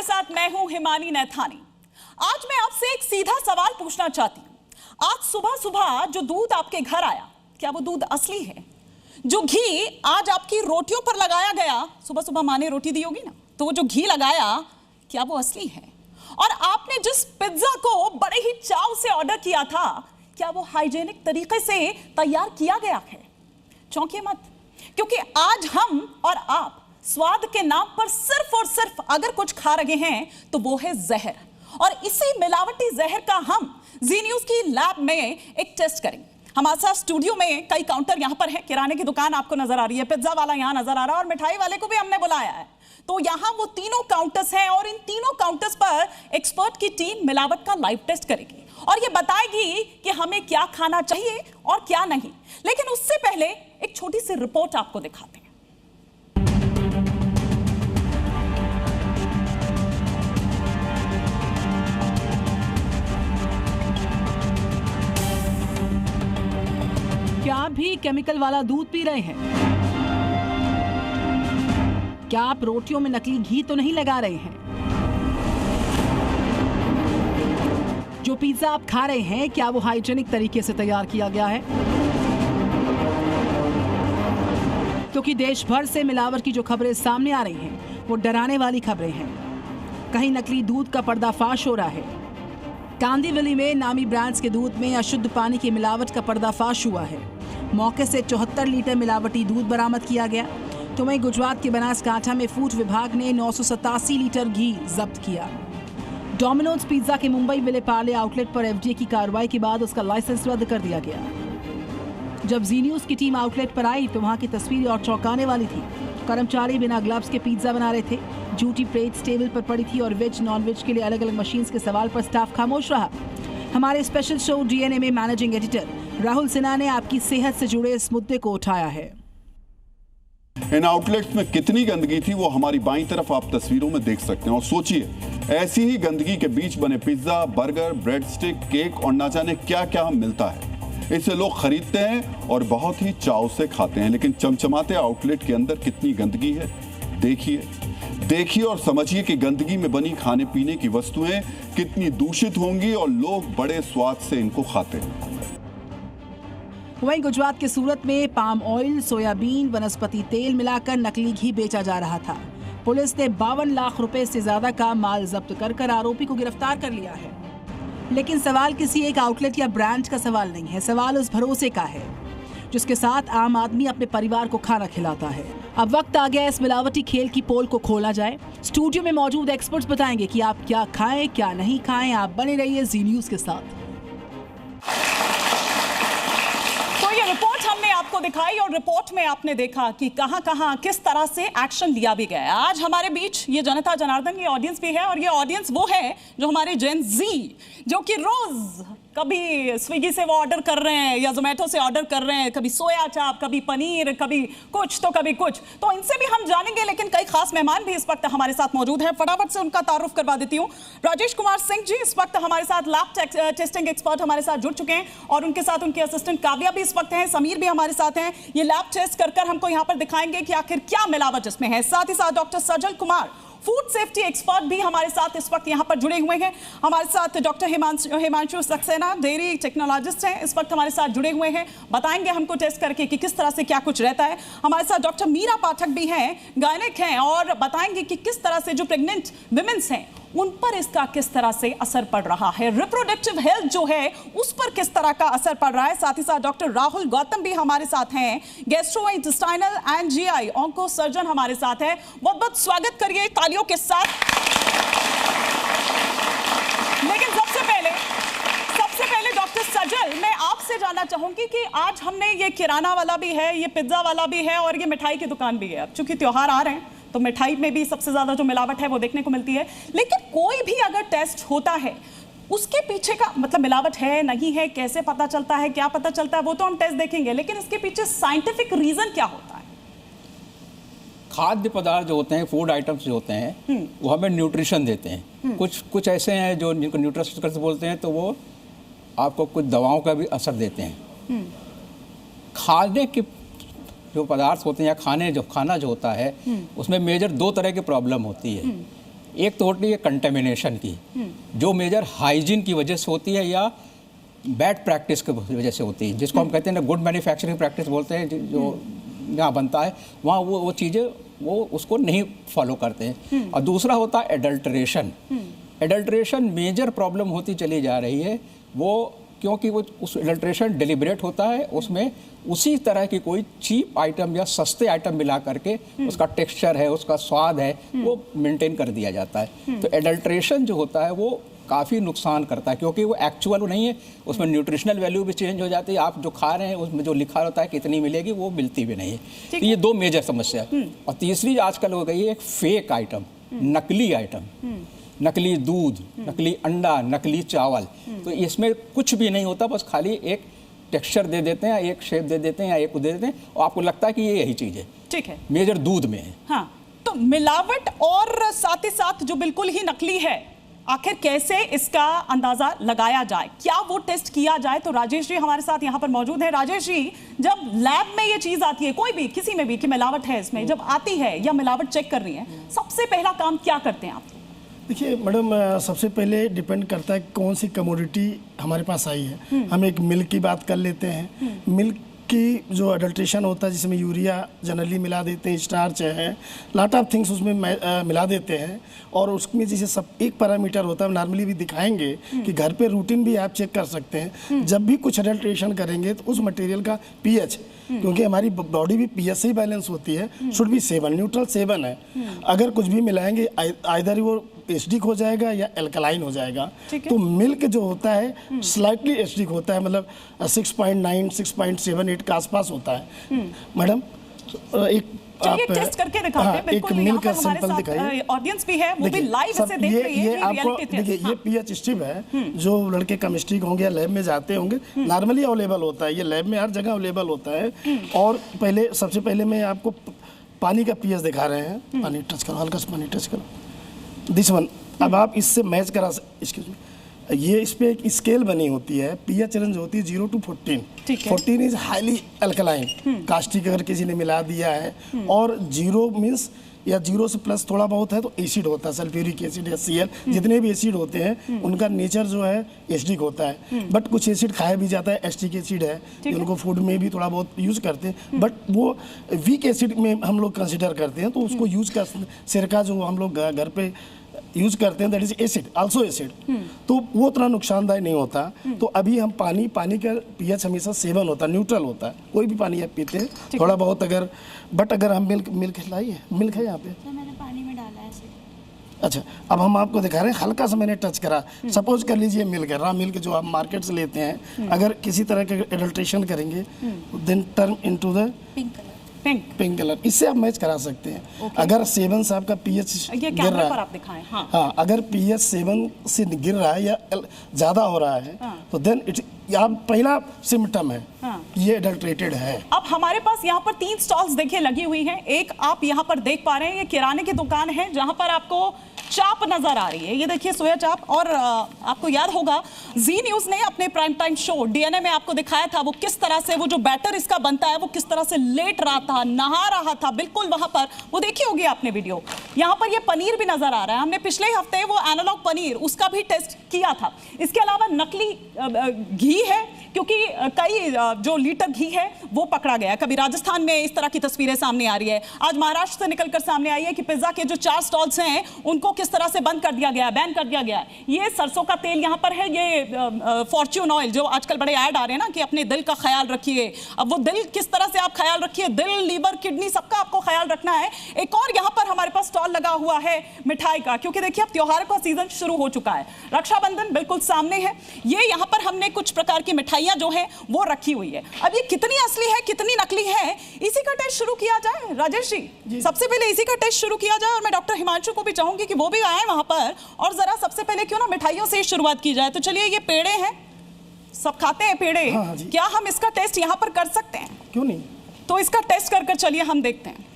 आपके साथ मैं हूं हिमानी नैथानी। आज मैं आपसे एक सीधा सवाल पूछना चाहती हूं। आज सुबह सुबह जो दूध आपके घर आया, क्या वो दूध असली है? जो घी आज आपकी रोटियों पर लगाया गया, सुबह सुबह माँ ने रोटी दी होगी ना, तो वो जो घी लगाया, क्या वो असली है? और आपने जिस पिज्जा को बड़े ही चाव से ऑर्डर किया था, क्या वो हाइजेनिक तरीके से तैयार किया गया है? चौंकिए मत, क्योंकि आज हम और आप स्वाद के नाम पर सिर्फ और सिर्फ अगर कुछ खा रहे हैं तो वो है जहर। और इसी मिलावटी जहर का हम जी न्यूज की लैब में एक टेस्ट करेंगे। हमारे साथ स्टूडियो में कई काउंटर यहां पर है। किराने की दुकान आपको नजर आ रही है, पिज्जा वाला यहां नजर आ रहा है और मिठाई वाले को भी हमने बुलाया है। तो यहां वो तीनों काउंटर्स हैं और इन तीनों काउंटर्स पर एक्सपर्ट की टीम मिलावट का लाइव टेस्ट करेगी और ये बताएगी कि हमें क्या खाना चाहिए और क्या नहीं। लेकिन उससे पहले एक छोटी सी रिपोर्ट आपको दिखाते हैं। क्या आप भी केमिकल वाला दूध पी रहे हैं? क्या आप रोटियों में नकली घी तो नहीं लगा रहे हैं? जो पिज्जा आप खा रहे हैं, क्या वो हाइजेनिक तरीके से तैयार किया गया है? क्योंकि देश भर से मिलावट की जो खबरें सामने आ रही हैं, वो डराने वाली खबरें हैं। कहीं नकली दूध का पर्दाफाश हो रहा है। कांदीवली में नामी ब्रांड्स के दूध में अशुद्ध पानी की मिलावट का पर्दाफाश हुआ है। मौके से 74 लीटर मिलावटी दूध बरामद किया गया। तो वहीं गुजरात के बनासकांठा में फूड विभाग ने 987 लीटर घी जब्त किया। डोमिनोज पिज्जा के मुंबई विलेपार्ले आउटलेट पर एफडीए की कार्रवाई के बाद उसका लाइसेंस रद्द कर दिया गया। जब जी न्यूज की टीम आउटलेट पर आई तो वहां की तस्वीरें और चौंकाने वाली थी। कर्मचारी बिना ग्लव्स के पिज्जा बना रहे थे। जूठी प्लेट्स टेबल पर पड़ी थी और वेज नॉन वेज के लिए अलग अलग मशीन्स के सवाल पर स्टाफ खामोश रहा। हमारे स्पेशल शो डीएनए में मैनेजिंग एडिटर राहुल सिन्हा ने आपकी सेहत से जुड़े इस मुद्दे को उठाया है। इन आउटलेट्स में कितनी गंदगी थी वो हमारी बाईं तरफ आप तस्वीरों में देख सकते हैं। और सोचिए, ऐसी ही गंदगी के बीच बने pizza, burger, bread stick, cake और ना जाने क्या क्या मिलता है। इसे लोग खरीदते हैं और बहुत ही चाव से खाते हैं। लेकिन चमचमाते आउटलेट के अंदर कितनी गंदगी है, देखिए और समझिए कि गंदगी में बनी खाने पीने की वस्तुएं कितनी दूषित होंगी और लोग बड़े स्वाद से इनको खाते हैं। वहीं गुजरात के सूरत में पाम ऑयल, सोयाबीन, वनस्पति तेल मिलाकर नकली घी बेचा जा रहा था। पुलिस ने 52 लाख रुपए से ज्यादा का माल जब्त कर आरोपी को गिरफ्तार कर लिया है। लेकिन सवाल किसी एक आउटलेट या ब्रांड का सवाल नहीं है, सवाल उस भरोसे का है जिसके साथ आम आदमी अपने परिवार को खाना खिलाता है। अब वक्त आ गया इस मिलावटी खेल की पोल को खोला जाए। स्टूडियो में मौजूद एक्सपर्ट्स बताएंगे कि आप क्या खाएं, क्या नहीं खाएं। आप बने रहिए जी न्यूज के साथ। ये रिपोर्ट हमने आपको दिखाई और रिपोर्ट में आपने देखा कि कहां-कहां किस तरह से एक्शन लिया भी गया है। आज हमारे बीच ये जनता जनार्दन, ये ऑडियंस भी है और ये ऑडियंस वो है जो हमारे जेन जी, जो कि रोज कभी स्विगी से वो ऑर्डर कर रहे हैं या जोमेटो से ऑर्डर कर रहे हैं, कभी सोया चाप, कभी पनीर, कभी कुछ तो कभी कुछ। तो इनसे भी हम जानेंगे, लेकिन कई खास मेहमान भी इस वक्त हमारे साथ मौजूद हैं। फटाफट से उनका तारुफ करवा देती हूँ। राजेश कुमार सिंह जी इस वक्त हमारे साथ लैब टेस्टिंग एक्सपर्ट हमारे साथ जुड़ चुके हैं और उनके साथ उनकी असिस्टेंट काव्या भी इस वक्त हैं, समीर भी हमारे साथ हैं। ये लैब टेस्ट कर हमको यहाँ पर दिखाएंगे कि आखिर क्या मिलावट इसमें है। साथ ही साथ डॉक्टर सजल कुमार, फूड सेफ्टी एक्सपर्ट भी हमारे साथ इस वक्त यहाँ पर जुड़े हुए हैं। हमारे साथ doctor Himanshu Saxena, dairy technologist हैं, इस वक्त हमारे साथ जुड़े हुए हैं, बताएंगे हमको टेस्ट करके कि किस तरह से क्या कुछ रहता है। हमारे साथ डॉक्टर मीरा पाठक भी हैं, गायनेक हैं, और बताएंगे कि किस तरह से जो प्रेग्नेंट विमेन्स हैं उन पर इसका किस तरह से असर पड़ रहा है, रिप्रोडक्टिव हेल्थ जो है उस पर किस तरह का असर पड़ रहा है। साथ ही साथ डॉक्टर राहुल गौतम भी हमारे साथ हैं, gastrointestinal and GI onco surgeon हमारे साथ है। बहुत बहुत स्वागत करिए तालियों के साथ। लेकिन सबसे पहले डॉक्टर सजल, मैं आपसे जानना चाहूंगी कि आज हमने ये किराना वाला भी है, ये पिज्जा वाला भी है और ये मिठाई की दुकान भी है। अब चूंकि त्योहार आ रहे हैं तो मिठाई में भी सबसे ज्यादा जो मिलावट है वो देखने को मिलती है। लेकिन कोई भी अगर टेस्ट होता है उसके पीछे का मतलब मिलावट है नहीं है, कैसे पता चलता है, क्या पता चलता है, वो तो हम टेस्ट देखेंगे, लेकिन इसके पीछे साइंटिफिक रीजन क्या होता है? खाद्य पदार्थ जो होते हैं, फूड आइटम्स जो होते हैं, वो हमें न्यूट्रिशन देते हैं। कुछ ऐसे हैं जो जिनको न्यूट्रिशन बोलते हैं, तो वो आपको कुछ दवाओं का भी असर देते हैं। खाने के जो पदार्थ होते हैं या खाना जो होता है उसमें मेजर 2 तरह की प्रॉब्लम होती है। एक तो होती है कंटेमिनेशन की, जो मेजर हाइजीन की वजह से होती है या बैड प्रैक्टिस की वजह से होती है, जिसको हम कहते हैं ना गुड मैन्युफैक्चरिंग प्रैक्टिस बोलते हैं, जो यहाँ बनता है वहाँ वो चीज़ें वो उसको नहीं फॉलो करते हैं। और दूसरा होता है एडल्ट्रेशन। एडल्ट्रेशन मेजर प्रॉब्लम होती चली जा रही है, वो क्योंकि वो उस एडल्ट्रेशन डिलिबरेट होता है, उसमें उसी तरह की कोई चीप आइटम या सस्ते आइटम मिला करके उसका टेक्सचर है, उसका स्वाद है, वो मेंटेन कर दिया जाता है। तो एडल्ट्रेशन जो होता है वो काफ़ी नुकसान करता है, क्योंकि वो एक्चुअल नहीं है, उसमें न्यूट्रिशनल वैल्यू भी चेंज हो जाती है, आप जो खा रहे हैं उसमें जो लिखा होता है कितनी मिलेगी वो मिलती भी नहीं है। तो ये दो मेजर समस्या है। और तीसरी आजकल हो गई है एक फेक आइटम, नकली आइटम, नकली दूध, नकली अंडा, नकली चावल। तो इसमें कुछ भी नहीं होता, बस खाली एक टेक्सचर दे देते हैं, एक शेप दे देते हैं या एक दे देते हैं और आपको लगता है कि ये यही चीज़ है। ठीक है, मेजर दूध में है। हाँ, तो मिलावट और साथ ही साथ जो बिल्कुल ही नकली है, आखिर कैसे इसका अंदाजा लगाया जाए, क्या वो टेस्ट किया जाए? तो राजेश जी हमारे साथ यहाँ पर मौजूद है। राजेश जी, जब लैब में ये चीज आती है, कोई भी किसी में भी कि मिलावट है इसमें, जब आती है या मिलावट चेक कर रही है, सबसे पहला काम क्या करते हैं आप? देखिए मैडम, सबसे पहले डिपेंड करता है कौन सी कमोडिटी हमारे पास आई है। हम एक मिल्क की बात कर लेते हैं। मिल्क की जो अडल्ट्रेशन होता है, जिसमें यूरिया जनरली मिला देते हैं, स्टार्च है, लॉट ऑफ थिंग्स उसमें मिला देते हैं। और उसमें जैसे सब एक पैरामीटर होता है, नॉर्मली भी दिखाएंगे कि घर पे रूटीन भी आप चेक कर सकते हैं। जब भी कुछ अडल्ट्रेशन करेंगे तो उस मटेरियल का पीएच, क्योंकि हमारी बॉडी भी पीएच से ही बैलेंस होती है, शुड बी 7, न्यूट्रल 7 है। अगर कुछ भी मिलाएंगे आइदर वो एसिडिक हो जाएगा या एल्कलाइन हो जाएगा। तो मिल्क जो होता है स्लाइटली एसिडिक होता है, मतलब 6.9 6.78 के आसपास होता है। मैडम एक आप टेस्ट करके दिखाते हैं, बिल्कुल एक मिल्क का सैंपल दिखाइए, ऑडियंस भी है वो भी लाइव इसे देख रही है। ये आपको देखिए, ये पीएच स्ट्रिप है, जो लड़के केमिस्ट्री के होंगे या लैब में जाते होंगे, नॉर्मली अवेलेबल होता है, ये लैब में हर जगह अवेलेबल होता है। और पहले सबसे पहले मैं आपको पानी का पीएच दिखा रहे हैं। पानी टच करो, हल्का सा पानी टच करो, दिस वन। अब आप इससे मैच करा, एक्सक्यूज मी, ये इस पे एक स्केल बनी होती है, पीएच रेंज होती है 0 to 14। 14 is highly alkaline, caustic अगर किसी ने मिला दिया है, और 0 मीन्स या 0 से प्लस थोड़ा बहुत है तो एसिड होता है, सल्फ्यूरिक एसिड या Cl, जितने भी एसिड होते हैं उनका नेचर जो है एसिडिक होता है। बट कुछ एसिड खाया भी जाता है, एस्टिक एसिड है, उनको फूड में भी थोड़ा बहुत यूज करते हैं, बट वो वीक एसिड में हम लोग कंसिडर करते हैं, तो उसको यूज कर, सिरका जो हम लोग घर पे यूज करते हैं, that is acid, also acid, तो वो उतना नुकसानदायक नहीं होता। तो अभी हम पानी का पीएच हमेशा 7 होता है, न्यूट्रल होता है, कोई भी पानी आप पीते हैं थोड़ा बहुत। अगर हम मिल्क लाइए, मिल्क है यहाँ पे, मैंने पानी में डाला है। अच्छा, अब हम आपको दिखा रहे हैं, हल्का सा मैंने टच करा। सपोज कर लीजिए मिल्क है, रॉ मिल्क जो आप मार्केट से लेते हैं, अगर किसी तरह के एडल्ट्रेशन करेंगे then turn into the pink colour, इससे आप मैच करा सकते हैं। अगर 7 से आपका पीएच गिर रहा है, आप दिखाएं, हाँ, अगर पीएच 7 से गिर रहा है या ज्यादा हो रहा है, तो देन इट पहला सिम्टम है ये एडल्ट्रेटेड है। अब हमारे पास यहाँ पर 3 स्टॉल्स देखिए लगी हुई हैं। एक आप यहाँ पर देख पा रहे हैं, ये किराने की दुकान है जहाँ पर आपको चाप नजर आ रही है। ये देखिए सोया चाप, और आपको याद होगा जी न्यूज ने अपने प्राइम टाइम शो डीएनए में आपको दिखाया था वो किस तरह से वो जो बैटर इसका बनता है वो किस तरह से लेट रहा था, नहा रहा था, बिल्कुल वहां पर वो देखी होगी आपने वीडियो। यहाँ पर ये पनीर भी नजर आ रहा है, हमने पिछले हफ्ते वो एनालॉग पनीर उसका भी टेस्ट किया था। इसके अलावा नकली घी है, क्योंकि कई जो लीटर घी है वो पकड़ा गया। कभी राजस्थान में इस तरह की तस्वीरें सामने आ रही है, आज महाराष्ट्र से निकलकर सामने आई है कि पिज्जा के जो 4 स्टॉल्स हैं उनको किस तरह से बंद कर दिया गया, बैन कर दिया गया। ये सरसों का तेल यहाँ पर है, ये फॉर्च्यून ऑयल, जो आजकल बड़े ऐड आ रहे हैं ना कि अपने दिल का ख्याल रखिए। अब वो दिल किस तरह से आप ख्याल रखिए, दिल, लीवर, किडनी, सबका आपको ख्याल रखना है। एक और यहाँ पर हमारे पास स्टॉल लगा हुआ है मिठाई का, क्योंकि देखिए अब त्योहार का सीजन शुरू हो चुका है, रक्षाबंधन बिल्कुल सामने है। ये यहाँ पर हमने कुछ प्रकार की मिठाइयाँ जो है वो रखी हुई है। अब ये कितनी असली है कितनी नकली है, इसी का टेस्ट शुरू किया जाए। राजेश जी, सबसे पहले इसी का टेस्ट शुरू किया जाए, और मैं डॉक्टर हिमांशु को भी चाहूंगी कि वो भी आए वहां पर, और जरा सबसे पहले क्यों ना मिठाइयों से शुरुआत की जाए। तो चलिए, ये पेड़े हैं, सब खाते हैं पेड़े, हाँ, क्या हम इसका टेस्ट यहाँ पर कर सकते हैं? क्यों नहीं, तो इसका टेस्ट कर चलिए हम देखते हैं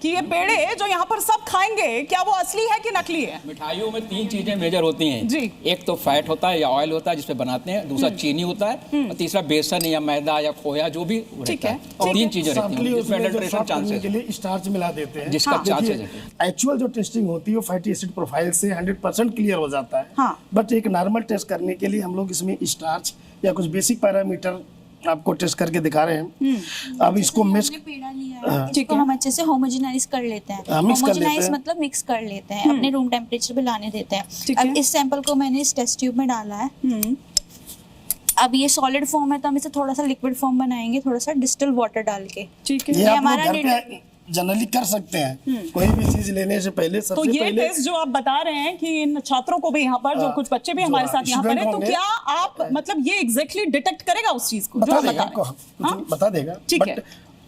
कि ये पेड़े जो यहाँ पर सब खाएंगे क्या वो असली है कि नकली है? मिठाइयों में 3 चीजें मेजर होती हैं जी। एक तो फैट होता है या ऑयल होता है जिसपे बनाते हैं, दूसरा चीनी होता है और तीसरा बेसन या मैदा या खोया जो भी ठीक रहता है, है। और ठीक 3 है। चीजें रहती हैं जिसमें एडल्ट्रेशन चांसेस के लिए स्टार्च मिला देते हैं, जिसका चांसेस है। एक्चुअल जो टेस्टिंग होती है वो फैटी एसिड प्रोफाइल से 100% क्लियर हो जाता है। हाँ। बट एक नॉर्मल टेस्ट करने के लिए हम लोग इसमें स्टार्च या कुछ बेसिक पैरामीटर आपको टेस्ट करके दिखा रहे हैं। अब इसको मिक्स पेड़ा लिया है, इसको हम अच्छे से होमोजेनाइज कर लेते हैं। mix कर लेते होमोजेनाइज हैं। मतलब मिक्स कर लेते हैं, अपने रूम टेम्परेचर पे लाने देते ठीक हैं। है। अब इस सैंपल को मैंने इस टेस्ट ट्यूब में डाला है। अब ये सॉलिड फॉर्म है तो हम इसे थोड़ा सा लिक्विड फॉर्म बनाएंगे, थोड़ा सा डिस्टिल वाटर डाल के। ठीक ये है। ये आप लोग हमारा घर पे जनरली कर सकते हैं। कोई भी चीज लेने से पहले तो सबसे ये पहले टेस्ट जो आप बता रहे हैं कि इन छात्रों को भी यहाँ पर जो कुछ बच्चे भी जो हमारे साथ यहाँ पर हैं, तो student क्या आप मतलब ये एग्जैक्टली डिटेक्ट करेगा उस चीज को जो बता आप देगा बता आपको, रहे हैं? कुछ बता देगा। ठीक है।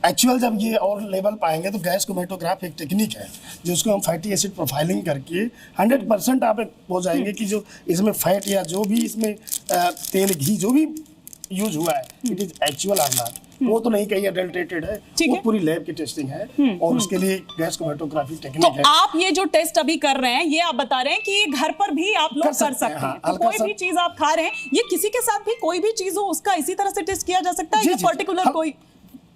एक्चुअल जब ये और लेवल पाएंगे तो गैस क्रोमेटोग्राफ एक टेक्निक है जिसको हम फैटी एसिड प्रोफाइलिंग करके 100% आप हो जाएंगे कि जो इसमें फैट या जो भी इसमें तेल घी जो भी यूज हुआ है it is actual or not, वो तो नहीं कहीं अडल्ट्रेटेड है, ठीक वो है। पूरी लैब की टेस्टिंग है और उसके लिए गैस क्रोमेटोग्राफी तो टेक्निक है। आप ये जो टेस्ट अभी कर रहे हैं ये आप बता रहे हैं कि ये घर पर भी आप लोग कर सकते हैं। हाँ, तो हल्का कोई सा- भी चीज आप खा रहे हैं, ये किसी के साथ भी कोई भी चीज हो उसका इसी तरह से टेस्ट किया जा सकता है जी, या जी, पर्टिकुलर हम कोई?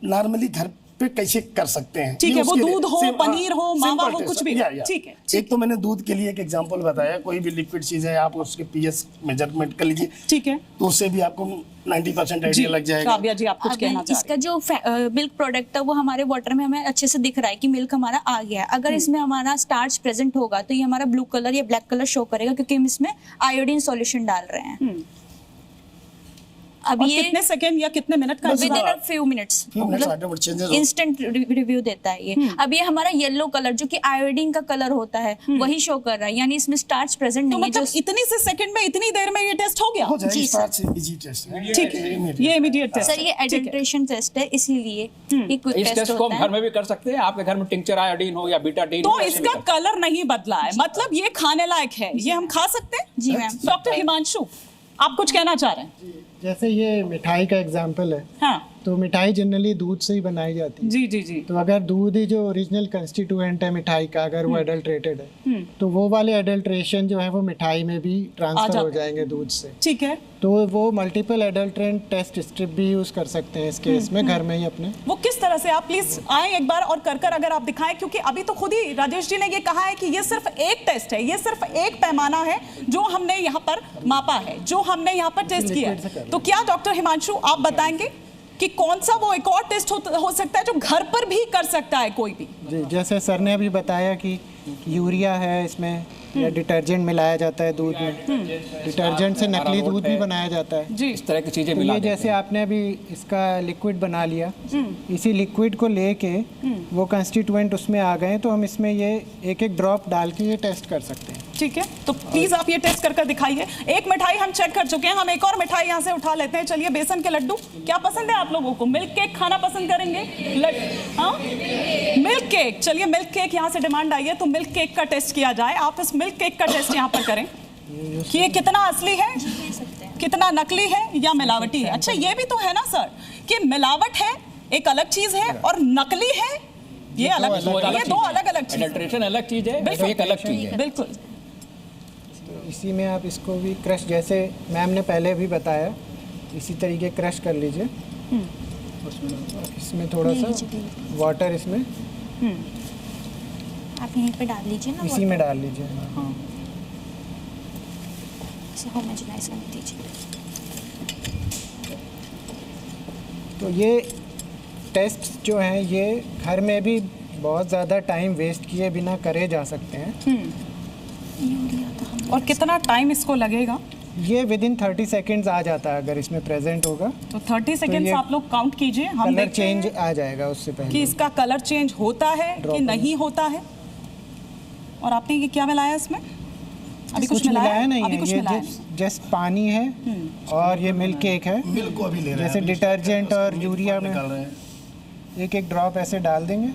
नॉर्मली घर पे कैसे कर सकते हैं, ठीक ये है, वो उसके लिए दूध हो, same, पनीर हो, simple मावा हो, test कुछ है। भी या, हो। या। ठीक है, एक तो मैंने दूध के लिए एक एग्जांपल बताया, कोई भी लिक्विड चीज है आप उसके पीएच मेजरमेंट कर लीजिए ठीक है तो उससे भी आपको 90% जी, आइडिया लग जाएगा। काव्या जी आप कुछ अब कहना चाह इसका रहे जो मिल्क प्रोडक्ट है वो हमारे वाटर में हमें अच्छे से दिख रहा है कि मिल्क हमारा आ गया है। अगर इसमें हमारा स्टार्च प्रेजेंट होगा तो ये हमारा ब्लू कलर या ब्लैक कलर शो करेगा क्योंकि हम इसमें आयोडीन सॉल्यूशन डाल रहे हैं। अब और ये कितने सेकंड या कितने मिनट का बस विद इन इंतजार? A few minutes Few minutes afterward changes हो- इंस्टेंट रिव्यू देता है ये। अब ये हमारा येलो कलर जो कि आयोडीन का कलर होता है वही शो कर रहा है, यानी इसमें स्टार्च प्रेजेंट तो नहीं है। मतलब जो इतनी से सेकंड में इतनी देर में ये टेस्ट हो गया? हो जाएगा, जी, स्टार्ट से इजी टेस्ट है। ठीक है, ये इमीडिएट टेस्ट सर ये एडल्ट्रेशन टेस्ट है इसीलिए ये क्विक इस टेस्ट टेस्ट को होता हम घर है। में भी कर सकते हैं। आपके घर में टिंचर आयोडीन हो या बीटाडीन तो हो, ऐसे भी इसका कर- कलर नहीं बदला है, मतलब ये खाने लायक है, ये हम खा सकते हैं? जी मैम। डॉक्टर हिमांशु आप कुछ कहना चाह रहे हैं? जैसे ये मिठाई का एग्जाम्पल है, हाँ तो मिठाई जनरली दूध से ही बनाई जाती है। जी जी जी तो अगर दूध ही जो ओरिजिनल कंस्टिट्यूएंट है मिठाई का, अगर वो एडल्ट्रेटेड है तो वो वाले एडल्ट्रेशन जो है वो मिठाई में भी ट्रांसफर हो जाते हैं। जाएंगे दूध से। ठीक है। तो वो मल्टीपल एडल्ट्रेंट टेस्ट स्ट्रिप भी यूज कर सकते हैं इस केस में घर में ही अपने। वो किस तरह से, आप प्लीज आए एक बार और कर अगर आप दिखाएं, क्योंकि अभी तो खुद ही राजेश जी ने ये कहा है कि ये सिर्फ एक टेस्ट है, ये सिर्फ एक पैमाना है जो हमने यहाँ पर मापा है, जो हमने यहाँ पर टेस्ट किया है। तो क्या डॉक्टर हिमांशु आप बताएंगे कि कौन सा वो एक और टेस्ट हो सकता है जो घर पर भी कर सकता है कोई भी? जी, जैसे सर ने अभी बताया कि यूरिया है इसमें या डिटर्जेंट मिलाया जाता है दूध में, डिटर्जेंट से नकली दूध भी बनाया जाता है। जी इस तरह की चीजें तो मिला ये देते जैसे हैं। आपने अभी इसका लिक्विड बना लिया, इसी लिक्विड को लेके वो कंस्टिट्यूएंट उसमें आ गए तो हम इसमें ये एक एक ड्रॉप डाल के ये टेस्ट कर सकते हैं। ठीक है, तो प्लीज आप ये टेस्ट कर दिखाइए। एक मिठाई हम चेक कर चुके हैं, हम एक और मिठाई यहाँ से उठा लेते हैं। चलिए, बेसन के लड्डू क्या पसंद है आप लोगों को? मिल्क केक खाना पसंद करेंगे? हाँ, मिल्क केक। चलिए, मिल्क केक यहाँ से डिमांड आई है तो मिल्क केक का टेस्ट किया जाए। आप इस मिल्क केक का टेस्ट यहाँ पर करें कि ये कितना असली है, कितना नकली है या मिलावटी है। अच्छा, ये भी तो है ना सर कि मिलावट है एक अलग चीज है और नकली है ये अलग, ये दो अलग अलग चीज। एडल्ट्रेशन अलग चीज है, बिल्कुल। तो एक अलग चीज है। बिल्कुल। तो इसी में आप इसको भी क्रश, जैसे मैम ने पहले भी बताया, इसी तरीके क्रश कर लीजिए। इसमें थोड़ा सा वाटर इसमें आप यहीं पे डाल लीजिए ना, इसी में डाल लीजिए। हाँ, इसे होमोजेनाइज कर दीजिए। तो ये टेस्ट जो हैं ये घर में भी बहुत ज़्यादा टाइम वेस्ट किए बिना करे जा सकते हैं। और कितना टाइम इसको लगेगा? ये विद इन 30 सेकेंड्स आ जाता है अगर इसमें प्रेजेंट होगा। तो 30 सेकेंड्स ये आप लोग काउंट कीजिए, हम कलर देखते चेंज हैं आ जाएगा उससे कि पहले। इसका कलर चेंज होता है Drop कि नहीं होता है। और आपने ये क्या मिलाया इसमें? अभी कुछ मिलाया नहीं अभी है, कुछ ये मिलाया नहीं। जस्ट पानी है और ये मिल्क केक है। मिल्क को अभी ले रहे हैं, जैसे अभी डिटर्जेंट और उसको यूरिया में निकाल रहे हैं। एक एक ड्रॉप ऐसे डाल देंगे।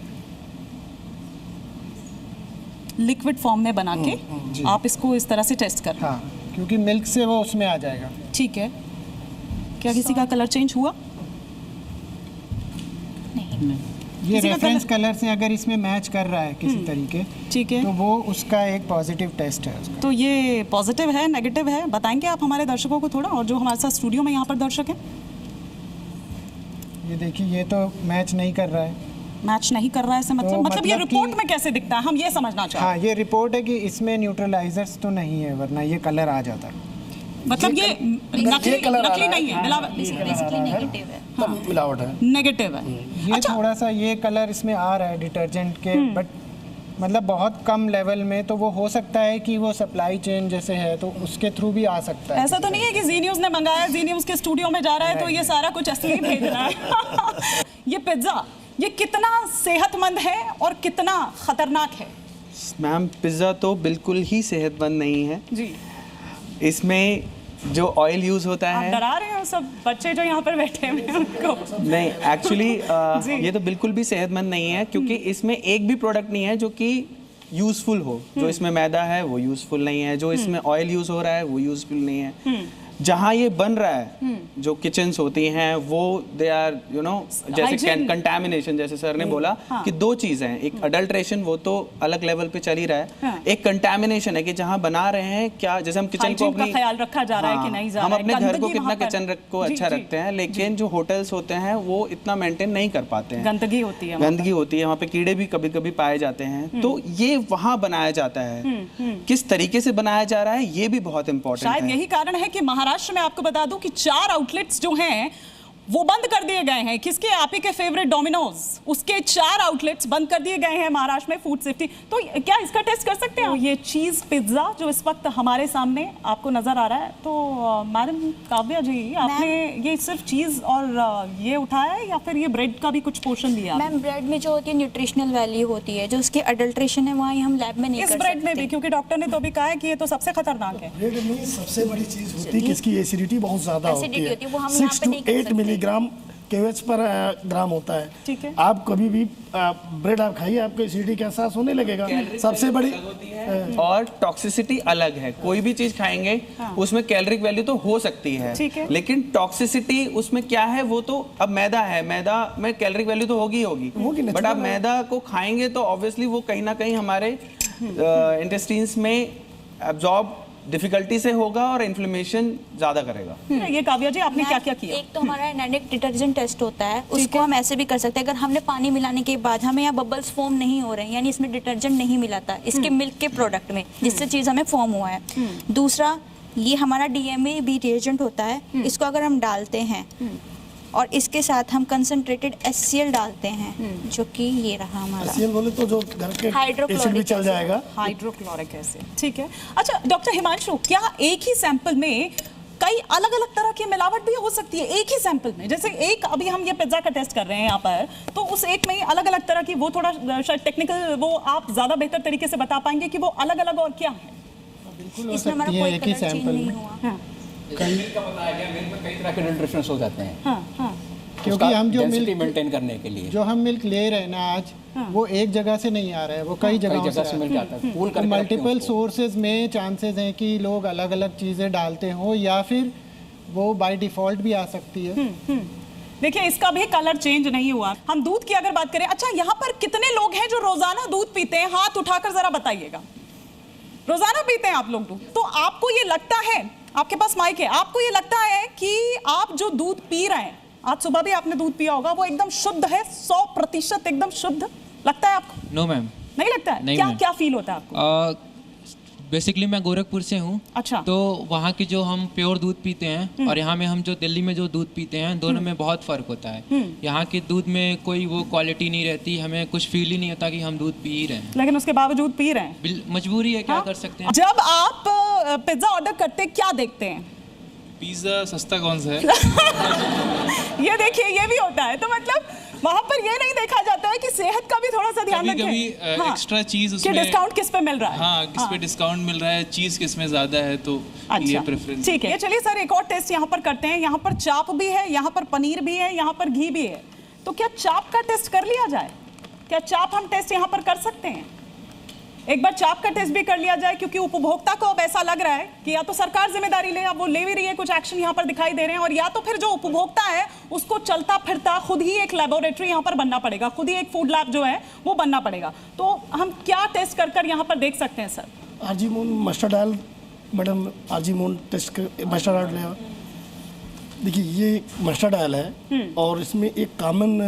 लिक्विड फॉर्म में बना के आप इसको इस तरह से टेस्ट कर। हाँ, क्योंकि मिल्क से वो उसमें आ जाएगा। ठीक है, क्या किसी का कलर चेंज हुआ? ये किसी का रेफरेंस कलर से अगर इसमें मैच कर रहा है किसी तरीके, ठीक है, तो वो उसका एक पॉजिटिव टेस्ट है उसका। तो ये पॉजिटिव है नेगेटिव है, बताएंगे आप हमारे दर्शकों को थोड़ा, और जो हमारे साथ स्टूडियो में यहाँ पर दर्शक हैं? ये देखिए, ये तो मैच नहीं कर रहा है। मैच नहीं कर रहा है से मतलब, तो मतलब ये मतलब रिपोर्ट कि- में कैसे दिखता है, हम ये समझना चाहते हैं। हाँ, ये रिपोर्ट है कि इसमें न्यूट्रलाइजर्स तो नहीं है, वरना ये कलर आ जाता। मतलब ये नकली कलर आ नकली रहा नहीं है, मिलावट बेसिकली नेगेटिव है। तब मिलावट है। नेगेटिव है। ये थोड़ा सा ये कलर इसमें आ रहा है डिटर्जेंट के, बट मतलब बहुत कम लेवल में, तो वो हो सकता है कि वो सप्लाई चेन जैसे है तो उसके थ्रू भी आ सकता है। ऐसा तो नहीं है कि जी न्यूज़ ने मंगाया, जी न्यूज़ के स्टूडियो में जा रहा है तो ये सारा कुछ असली भेज रहा है। ये पिज्ज़ा, ये कितना सेहतमंद है और कितना खतरनाक है? मैम, पिज़्ज़ा तो बिल्कुल ही सेहतमंद नहीं है। जी, इसमें जो ऑयल यूज़ होता आप है, डरा रहे हो सब बच्चे जो यहाँ पर बैठे हुए हैं उनको। नहीं एक्चुअली जी। ये तो बिल्कुल भी सेहतमंद नहीं है, क्योंकि इसमें एक भी प्रोडक्ट नहीं है जो कि यूज़फुल हो। जो इसमें मैदा है वो यूज़फुल नहीं है, जो इसमें ऑयल यूज़ हो रहा है वो यूज़फुल नहीं है। जहाँ ये बन रहा है, जो किचन्स होती हैं वो दे आर जैसे Hygiene। कंटामिनेशन, जैसे सर ने बोला कि दो चीज़ें हैं, एक अडल्ट्रेशन वो तो अलग लेवल पे चल ही रहा है, एक कंटामिनेशन है कि जहाँ बना रहे हैं क्या, जैसे हम किचन को Hygiene का अपनी ख्याल रखा जा रहा है कि नहीं जा हम रहा है, अपने घर को गंदगी कितना वहाँ पर- किचन को जी, अच्छा जी। रखते हैं, लेकिन जो होटल्स होते हैं वो इतना मेंटेन नहीं कर पाते हैं। गंदगी होती है वहाँ गंदगी होती है वहाँ पे, कीड़े भी कभी कभी पाए जाते हैं। तो ये वहाँ बनाया जाता है, किस तरीके से बनाया जा रहा है ये भी बहुत इंपॉर्टेंट शायद है। यही कारण है कि महाराष्ट्र में आपको बता दूं कि 4 आउटलेट्स जो हैं वो बंद कर दिए गए हैं। किसके? आप ही के फेवरेट डोमिनोज, उसके 4 आउटलेट्स बंद कर दिए गए हैं महाराष्ट्र में फूड सेफ्टी। तो क्या इसका टेस्ट कर सकते हैं? तो ये चीज पिज्जा जो इस वक्त हमारे सामने आपको नजर आ रहा है, तो मैडम काव्या जी, आपने ये सिर्फ चीज और ये उठाया है या फिर ये ब्रेड का भी कुछ पोर्शन लिया? मैम, ब्रेड में जो होती है न्यूट्रिशनल वैल्यू होती है, जो उसकी अडल्ट्रेशन है वहाँ हम लैब में नहीं इस कर ब्रेड में भी, सकते। क्योंकि डॉक्टर ने तो भी कहा है कि ये तो सबसे खतरनाक है। ब्रेड में सबसे बड़ी चीज होती है कि इसकी एसिडिटी बहुत ज्यादा होती Acidity है। होती है, वो हम यहाँ 6 पे नहीं to कर 8 सकते। मिलीग्राम KH पर ग्राम होता है। ठीक है। आप कभी भी ब्रेड आप खाइए, आपको एसिडिटी का एहसास होने लगेगा। सबसे बड़ी और टॉक्सिसिटी अलग है। कोई भी चीज खाएंगे उसमें कैलोरिक वैल्यू तो हो सकती है, ठीक है। लेकिन टॉक्सिसिटी उसमें क्या है, वो तो अब मैदा है, मैदा में कैलोरिक वैल्यू तो होगी होगी, बट natural आप मैदा को खाएंगे तो ऑब्वियसली वो कहीं ना कहीं हमारे इंटेस्टाइन्स में एब्जॉर्ब डिफिकल्टी से होगा और इन्फ्लेमेशन ज्यादा करेगा। ये काव्या जी आपने क्या क्या किया? एक तो हमारा एनानिक डिटर्जेंट टेस्ट होता है, उसको हम ऐसे भी कर सकते हैं। अगर हमने पानी मिलाने के बाद हमें यहाँ बबल्स फॉर्म नहीं हो रहे हैं, यानी इसमें डिटर्जेंट नहीं मिलाता इसके मिल्क के प्रोडक्ट में, जिससे चीज़ हमें फॉर्म हुआ है। दूसरा, ये हमारा DMA भी रिएजेंट होता है, इसको अगर हम डालते हैं और इसके साथ हम कंसंट्रेटेड HCl डालते हैं, जो कि ये रहा हमारा HCl बोले तो जो घर के हाइड्रोक्लोरिक एसिड भी चल एसिड। जाएगा। हाइड्रोक्लोरिक एसिड, ठीक है। अच्छा डॉक्टर हिमांशु, क्या एक ही सैंपल में कई अलग अलग तरह की मिलावट भी हो सकती है? एक ही सैंपल में, जैसे एक अभी हम ये पिज्जा का टेस्ट कर रहे हैं यहाँ पर, तो उस एक में अलग अलग तरह की, वो थोड़ा शायद टेक्निकल, वो आप ज्यादा बेहतर तरीके से बता पाएंगे कि वो अलग अलग और क्या है? बिल्कुल हो इसमें हमारा सकती है कोई एक ही कलर चेंज सैंपल नहीं में, हुआ। मिल्क का बताया गया, मिल्क में कई तरह के न्यूट्रिशंस हो जाते हैं। हाँ, क्योंकि हम जो डेंसिटी मिल्क मेंटेन करने के लिए जो हम मिल्क ले रहे हैं ना आज, वो एक जगह से नहीं आ रहा है, वो कई कई जगहों जगह से से मिल जाता है, पूल तो करके रखते हैं मल्टीपल उसको। सोर्सेज में चांसेस हैं कि लोग अलग अलग चीज़ें डालते हो, या फिर वो बाय डिफ़ॉल्ट भी आ सकती है। देखिए इसका भी कलर चेंज नहीं हुआ। हम दूध की अगर बात करें, अच्छा यहाँ पर कितने लोग हैं जो रोजाना दूध पीते हैं? हाथ उठाकर जरा बताइएगा। रोजाना पीते हैं आप लोग दूध? तो आपको ये लगता है, आपके पास माइक है, आपको ये लगता है कि आप जो दूध पी रहे हैं, आज सुबह भी आपने दूध पिया होगा, वो एकदम शुद्ध है, 100% एकदम शुद्ध लगता है आपको? नो मैम, नहीं लगता है? नहीं क्या मैम। क्या फील होता है आपको? बेसिकली मैं गोरखपुर से हूँ। अच्छा। तो वहाँ की जो हम प्योर दूध पीते हैं और यहाँ में हम जो दिल्ली में जो दूध पीते हैं, दोनों में बहुत फ़र्क होता है। यहाँ के दूध में कोई वो क्वालिटी नहीं रहती, हमें कुछ फील ही नहीं होता कि हम दूध पी ही रहे हैं। लेकिन उसके बावजूद पी रहे हैं? मजबूरी है, क्या कर सकते हैं। जब आप पिज्जा ऑर्डर करते हैं, क्या देखते हैं? पिज्जा सस्ता कौन सा है? ये देखिए, ये भी होता है। तो मतलब वहां पर ये नहीं देखा जाता है कि सेहत का भी थोड़ा सा ध्यान रखें। कभी एक्स्ट्रा चीज कि उसमें डिस्काउंट किस पे मिल रहा है। हाँ, किस पे डिस्काउंट मिल रहा है, चीज किस में ज्यादा है, तो ये प्रेफरेंस। ठीक है, ये चलिए सर एक और टेस्ट यहाँ पर करते हैं। यहाँ पर चाप भी है, यहाँ पर पनीर भी है, यहाँ पर घी भी है। तो क्या चाप का टेस्ट कर लिया जाए? क्या चाप हम टेस्ट यहाँ पर कर सकते हैं? एक बार चाप का टेस्ट भी कर लिया जाए, क्योंकि उपभोक्ता को अब ऐसा लग रहा है कि या तो सरकार जिम्मेदारी ले, अब वो ले भी रही है, कुछ एक्शन यहाँ पर दिखाई दे रहे हैं, और या तो फिर जो उपभोक्ता है उसको चलता फिरता खुद ही एक लेबोरेटरी यहाँ पर बनना पड़ेगा, खुद ही एक फूड लैब जो है वो बनना पड़ेगा। तो हम क्या टेस्ट कर यहाँ पर देख सकते हैं sir? Argemone mustard oil, madam argemone test mustard oil लेगा। देखिए ये मस्टर्ड ऑयल है और इसमें एक कॉमन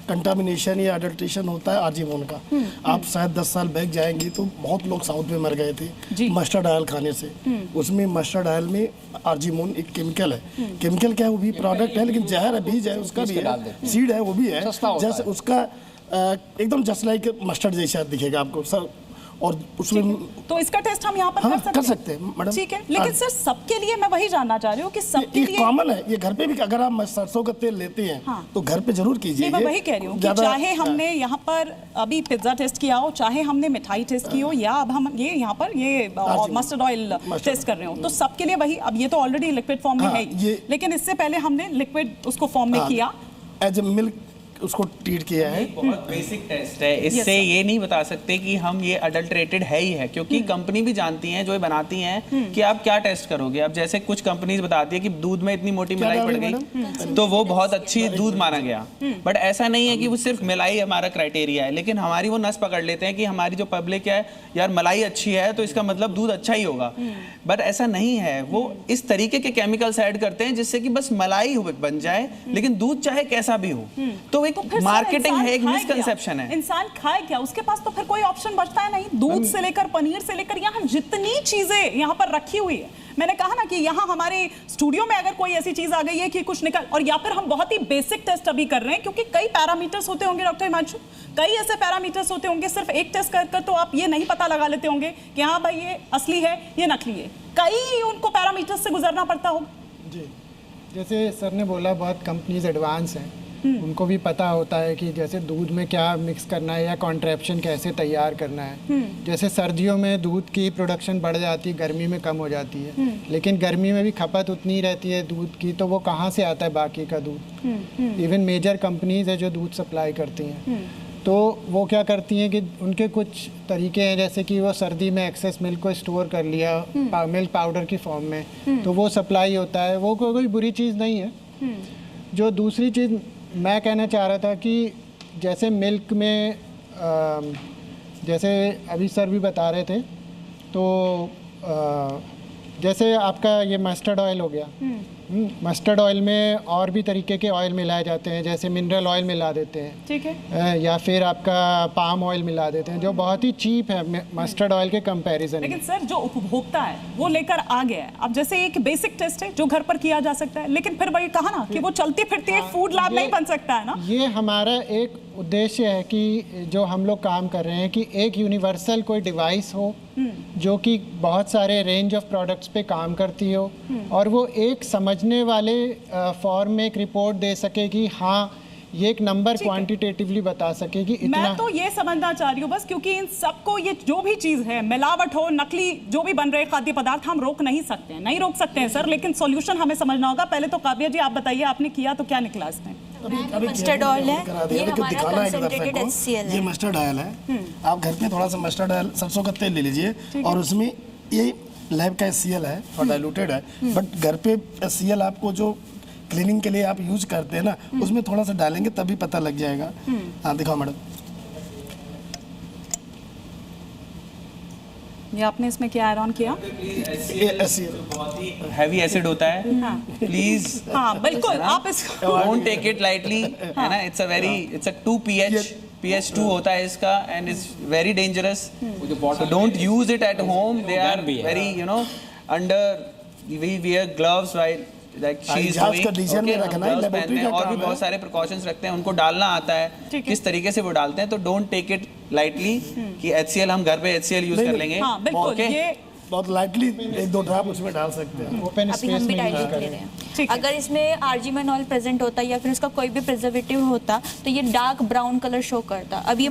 कंटामिनेशन या अडल्ट्रेशन होता है आर्जीमोन का। आप शायद 10 साल बैक जाएंगे तो बहुत लोग साउथ में मर गए थे मस्टर्ड ऑयल खाने से। उसमें मस्टर्ड ऑयल में आर्जीमोन एक केमिकल है। केमिकल क्या है? वो भी प्रोडक्ट है, लेकिन जहर है, बीज है, उसका भी है, सीड है, वो भी है। जैसे उसका एकदम जस्ट लाइक मस्टर्ड जैसा दिखेगा आपको सर। और उसमें तो इसका टेस्ट हम यहाँ पर कर सकते हैं मैडम। ठीक है, लेकिन सर सबके लिए मैं वही जानना चाह रही हूँ कि सबके लिए कॉमन है ये। घर पे भी अगर आप सरसों का तेल लेते हैं तो घर पे जरूर कीजिए। मैं वही कह रही हूँ कि चाहे हमने यहाँ पर अभी पिज्जा टेस्ट किया हो, चाहे हमने मिठाई टेस्ट की हो, या अब हम ये यहाँ पर ये मस्टर्ड ऑयल टेस्ट कर रहे हो, तो सबके लिए वही। अब ये तो ऑलरेडी लिक्विड फॉर्म में है, लेकिन इससे पहले हमने लिक्विड उसको फॉर्म में किया, एज ए मिल्क उसको ट्रीट किया है। बहुत बेसिक टेस्ट है। इससे ये नहीं बता सकते कि हम ये अडल्ट्रेटेड है ही है, क्योंकि कंपनी भी जानती हैं जो ये बनाती हैं कि आप क्या टेस्ट करोगे। अब जैसे कुछ कंपनीज बताती है कि दूध में इतनी मोटी मलाई पड़ गई तो वो बहुत अच्छी दूध माना गया, बट ऐसा नहीं है कि वो सिर्फ मलाई हमारा क्राइटेरिया है। लेकिन हमारी वो नस पकड़ लेते हैं कि हमारी जो पब्लिक है, यार मलाई अच्छी है तो इसका मतलब दूध अच्छा ही होगा, बट ऐसा नहीं है। वो इस तरीके के केमिकल्स ऐड करते हैं जिससे कि बस मलाई बन जाए, लेकिन दूध चाहे कैसा भी हो। तो मार्केटिंग है, एक मिसकंसेप्शन है। इंसान खाए क्या? उसके पास तो फिर कोई ऑप्शन बचता है नहीं। दूध से लेकर पनीर से लेकर यहाँ जितनी चीजें यहाँ पर रखी हुई है, मैंने कहा ना कि यहाँ हमारे स्टूडियो में अगर कोई ऐसी चीज आ गई है कि कुछ निकल, और या फिर हम बहुत ही बेसिक टेस्ट अभी कर रहे हैं, क्योंकि कई पैरामीटर्स होते होंगे डॉक्टर हिमांशु, कई ऐसे पैरामीटर्स होते होंगे, सिर्फ एक टेस्ट कर तो आप ये नहीं पता लगा लेते होंगे कि हाँ भाई ये असली है ये नकली है। कई उनको पैरामीटर्स से गुजरना पड़ता होगा। जी, जैसे सर ने बोला बहुत कंपनीज एडवांस हैं, उनको भी पता होता है कि जैसे दूध में क्या मिक्स करना है या कॉन्ट्रैप्शन कैसे तैयार करना है। जैसे सर्दियों में दूध की प्रोडक्शन बढ़ जाती है, गर्मी में कम हो जाती है, लेकिन गर्मी में भी खपत उतनी रहती है दूध की, तो वो कहाँ से आता है बाकी का दूध? इवन मेजर कंपनीज है जो दूध सप्लाई करती हैं, तो वो क्या करती हैं कि उनके कुछ तरीके हैं, जैसे कि वो सर्दी में एक्सेस मिल्क को स्टोर कर लिया मिल्क पाउडर की फॉर्म में, तो वो सप्लाई होता है। वो कोई बुरी चीज़ नहीं है। जो दूसरी चीज़ मैं कहना चाह रहा था कि जैसे मिल्क में जैसे अभी सर भी बता रहे थे, तो जैसे आपका ये मस्टर्ड ऑयल हो गया, मस्टर्ड ऑयल में और भी तरीके के ऑयल मिलाए जाते हैं, जैसे मिनरल ऑयल मिला देते हैं, ठीक है, या फिर आपका पाम ऑयल मिला देते हैं, जो बहुत ही चीप है मस्टर्ड ऑयल के कंपैरिजन में। लेकिन सर जो उपभोक्ता है वो लेकर आ गया है। अब जैसे एक बेसिक टेस्ट है जो घर पर किया जा सकता है, लेकिन फिर वही कहा ना कि वो चलती फिरती एक फूड लैब नहीं बन सकता है ना। ये हमारा एक उद्देश्य है कि जो हम लोग काम कर रहे हैं कि एक यूनिवर्सल कोई डिवाइस हो जो कि बहुत सारे रेंज ऑफ प्रोडक्ट्स पे काम करती हो, और वो एक समझने वाले फॉर्म में एक रिपोर्ट दे सके कि हाँ ये एक नंबर क्वांटिटेटिवली बता सके कि इतना। मैं तो ये समझना चाह रही हूँ बस, क्योंकि इन सबको ये जो भी चीज़ है, मिलावट हो, नकली जो भी बन रहे खाद्य पदार्थ, हम रोक नहीं सकते हैं, नहीं रोक सकते हैं सर, लेकिन सॉल्यूशन हमें समझना होगा। पहले तो काव्या जी आप बताइए, आपने किया तो क्या निकला इसमें? मस्टर्ड ऑयल है, ये हमारा कंसंट्रेटेड HCl है। ये मस्टर्ड ऑयल है। आप घर पे थोड़ा सा मस्टर्ड ऑयल, सरसों का तेल ले लीजिए, और उसमें ये लैब का HCl है और डाइल्यूटेड है, बट घर पे HCl आपको जो क्लीनिंग के लिए आप यूज करते हैं ना, उसमें थोड़ा सा डालेंगे तभी पता लग जाएगा। हाँ दिखाओ मैडम, ये आपने इसमें क्या ऐड ऑन किया? बहुत ही हैवी एसिड होता है, प्लीज। हाँ बिल्कुल, आप इसको डोंट टेक इट लाइटली, है ना। इट्स अ 2 pH 2 होता है इसका, and it's very dangerous, so don't use it at home. They are very under, we wear gloves while like she is doing, और भी बहुत सारे प्रिकॉशंस रखते हैं, उनको डालना आता है किस तरीके से वो डालते हैं। तो डोंट टेक इट लाइटली कि HCl हम घर पे HCl यूज कर लेंगे। हाँ बिल्कुल, ये बहुत लाइटली 1-2 ड्रॉप उसमें डाल सकते हैं। ओपन अभी हम भी डाइल्यूट ले रहे हैं। अगर इसमें आर्जिमन ऑयल प्रेजेंट होता या फिर उसका कोई भी प्रिजर्वेटिव होता तो ये डार्क ब्राउन कलर शो करता। अब ये